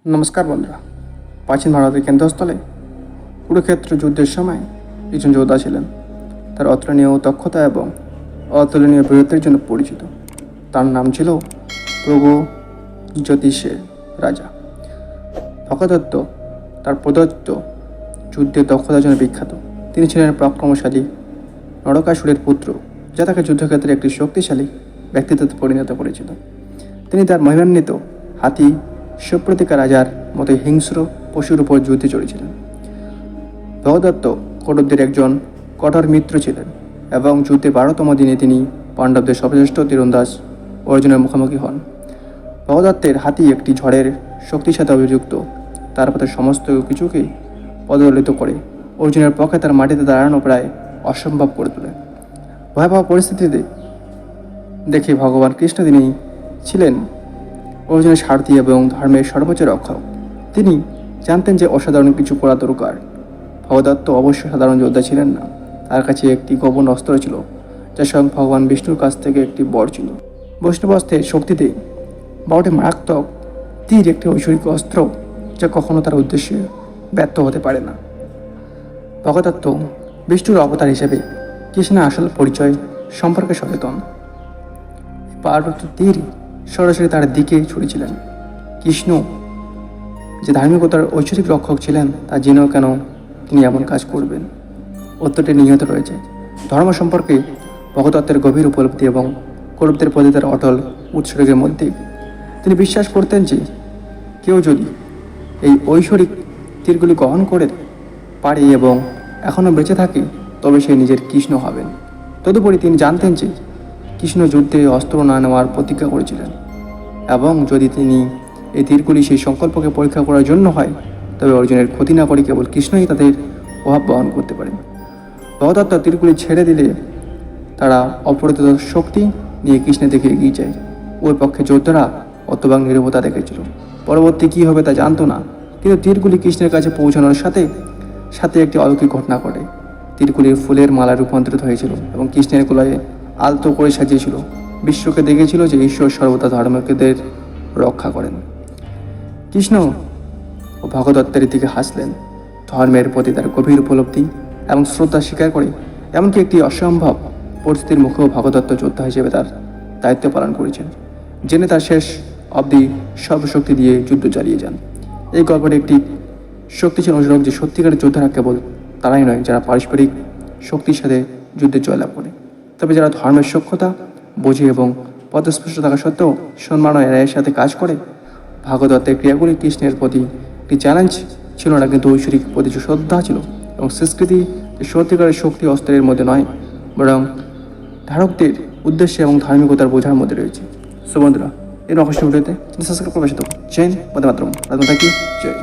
নমস্কার বন্ধুরা। প্রাচীন ভারতের কেন্দ্রস্থলে কুরুক্ষেত্র যুদ্ধের সময় একজন যোদ্ধা ছিলেন। তার অতুলনীয় দক্ষতা এবং অতুলনীয় বীরত্বের জন্য পরিচিত। তার নাম ছিল প্রগজ্যোতিষের রাজা ভগদত্ত। তার প্রদত্ত যুদ্ধের দক্ষতার জন্য বিখ্যাত। তিনি ছিলেন পরাক্রমশালী নরকাসুরের পুত্র, যা তাকে যুদ্ধক্ষেত্রে একটি শক্তিশালী ব্যক্তিত্বে পরিণত করেছিল। তিনি তার মহিমান্বিত হাতি সুপ্রতিকা রাজার মতো হিংস্র পশুর উপর যুদ্ধে চড়েছিলেন। ভগদত্ত কৌরবদের একজন কঠোর মিত্র ছিলেন এবং যুদ্ধে 12তম দিনে তিনি পাণ্ডবদের সর্বশ্রেষ্ঠ তীরন্দাজ অর্জুনের মুখোমুখি হন। ভগদত্তের হাতি একটি ঝড়ের শক্তির সাথে অভিযুক্ত। তার পথে সমস্ত কিছুকে পদদলিত করে অর্জুনের পক্ষে তার মাটিতে দাঁড়ানো প্রায় অসম্ভব করে তোলে। ভয়াবহ পরিস্থিতিতে দেখে ভগবান কৃষ্ণ তিনি ছিলেন অর্জুনের স্বার্থী এবং ধর্মের সর্বোচ্চ রক্ষক। তিনি জানতেন যে অসাধারণ কিছু করা দরকার। ভগদত্ত অবশ্য সাধারণ যোদ্ধা ছিলেন না। তার কাছে একটি গোপন অস্ত্র ছিল, যা স্বয়ং ভগবান বিষ্ণুর কাছ থেকে একটি বর ছিল। বৈষ্ণবস্ত্রের শক্তিতে 12টি মারাত্মক তীর একটি ঐশ্বরিক অস্ত্র, যা কখনো তার উদ্দেশ্যে ব্যর্থ হতে পারে না। ভগদত্ত বিষ্ণুর অবতার হিসেবে কৃষ্ণের আসল পরিচয় সম্পর্কে সচেতন। 12টি তীর সরাসরি তার দিকে ছুড়েছিলেন। কৃষ্ণ যে ধার্মিকতার ঐশ্বরিক রক্ষক ছিলেন, তা জেনেও কেন তিনি এমন কাজ করবেন। উত্তরটি নিহিত রয়েছে ধর্ম সম্পর্কে ভগদত্তের গভীর উপলব্ধি এবং কৌরবদের প্রতি তার অটল উৎসর্গের মধ্যে। তিনি বিশ্বাস করতেন যে কেউ যদি এই ঐশ্বরিক তীরগুলি গ্রহণ করে পারে এবং এখনও বেঁচে থাকে, তবে সে নিজের কৃষ্ণ হবেন। তদুপরি তিনি জানতেন যে কৃষ্ণ যুদ্ধে অস্ত্র না নেওয়ার প্রতিজ্ঞা করেছিলেন এবং যদি তিনি এই তীরগুলি সেই সংকল্পকে পরীক্ষা করার জন্য হয়, তবে অর্জুনের ক্ষতি না করে কেবল কৃষ্ণই তাদের প্রভাব বহন করতে পারেন। ভগদত্ত তীরগুলি ছেড়ে দিলে তারা অপরিচিত শক্তি নিয়ে কৃষ্ণের দিকে এগিয়ে যায়। ওই পক্ষে যোদ্ধারা অতবাক নীরবতা দেখেছিল। পরবর্তী কী হবে তা জানতো না, কিন্তু তীরগুলি কৃষ্ণের কাছে পৌঁছানোর সাথে সাথে একটি অলৌকিক ঘটনা ঘটে। তীরগুলির ফুলের মালা রূপান্তরিত হয়েছিল এবং কৃষ্ণের গলায় আলতো করে সাজিয়েছিল। বিশ্বকে দেখেছিল যে ঈশ্বর সর্বদা ধর্মকেদের রক্ষা করেন। কৃষ্ণ ও ভগদত্তের দিকে হাসলেন, ধর্মের প্রতি তার গভীর উপলব্ধি এবং শ্রদ্ধা স্বীকার করে। এমনকি একটি অসম্ভব পরিস্থিতির মুখেও ভগদত্ত যোদ্ধা হিসেবে তার দায়িত্ব পালন করেছেন, জেনে তার শেষ অবধি সর্বশক্তি দিয়ে যুদ্ধ চালিয়ে যান। এই গল্পটি একটি শক্তিশালী অনুশীলক যে সত্যিকারের যোদ্ধারা কেবল তারাই নয় যারা পারস্পরিক শক্তির সাথে যুদ্ধে জয়লাভ করে, তবে যারা ধর্মের সক্ষতা বোঝে এবং পদস্পর্শ থাকা সত্ত্বেও সম্মান ও এর সাথে কাজ করে। ভাগদত্তের ক্রিয়াগুলি কৃষ্ণের প্রতি একটি চ্যালেঞ্জ ছিল না, কিন্তু ঐশ্বরিক প্রতি শ্রদ্ধা ছিল এবং সংস্কৃতি যে সত্যিকারের শক্তি অস্ত্রের মধ্যে নয়, বরং ধারকদের উদ্দেশ্যে এবং ধার্মিকতার বোঝার মধ্যে রয়েছে। সো বন্ধুরা, এই রহস্য ভিডিওতে সাবস্ক্রাইব করে বসে থাকুন। জয় হিন্দ, বন্দে মাতরম। রাজমাতা কি জয়।